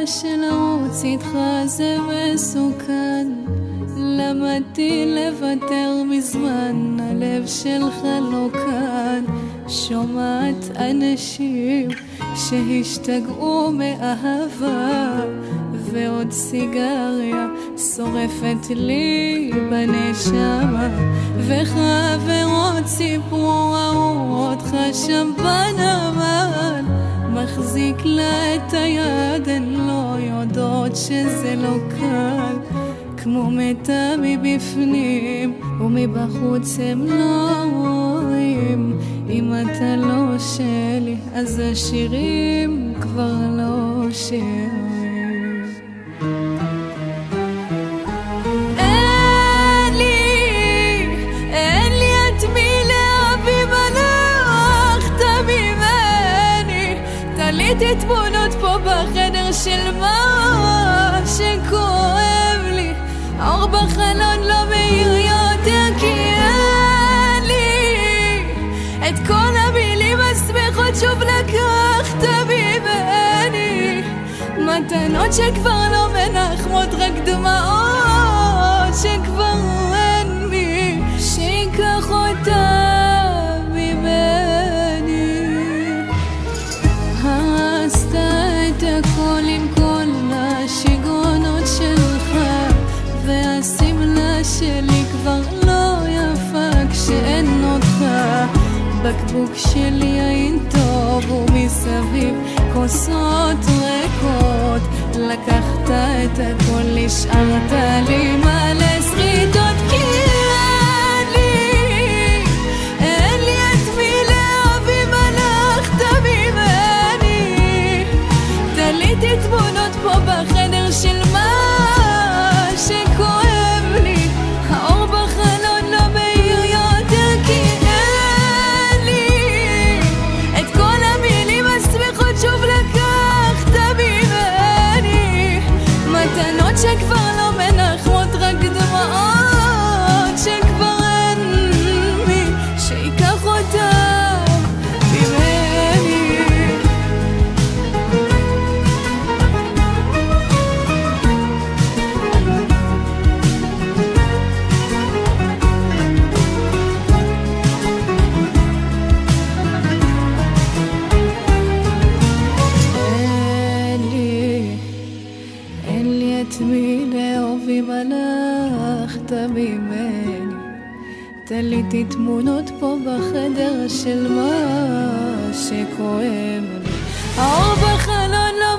שלרוץ איתך זה מסוכן, למדתי לוותר מזמן, הלב שלך לא כאן. שומעת אנשים שהשתגעו מאהבה, ועוד סיגריה שורפת לי בנשמה, וחברות סיפרו אותך שם בנמל, מחזיק לה את היד, הן לא יודעות שזה לא קל, כמו מתה מבפנים ומבחוץ הם לא רואים. אם אתה לא שלי אז השירים כבר לא שירים. אין לי את מי להביא, הלכת ממני, תליתי תמונות פה בחדר של מה שכואב לי, האור בחלון לא מאיר יותר, כי אין לי את כל המילים השמחות שוב לקחת ממני, מתנות שכבר לא מנחמות, רק דמעות שכבר אין מי שיקח אותה ממני. הרסת את הכל עם כל השיגעונות שלך, והשמלה שלי כבר לא יפה כשאין אותך, בקבוק שלי יין טוב ומסביב כוסות ריקות, לקחת את הכל, השארת לי מלא שריטות, כי אין לי את מי להביא, הלכת ממני, תליתי תמונות פה בחדר של מה שכואב לי, האור בחלון לא מאיר יותר, כי אין לי את כל המילים השמחות שוב לקחת ממני, מתנות שכבר לא מנחמות, רק דמעות שכבר אין מי שיקח אותה ממני. אין לי את מי לאהוב אם הלכת ממני, תליתי תמונות פה בחדר של מה שכואב לי, האור בחלון לא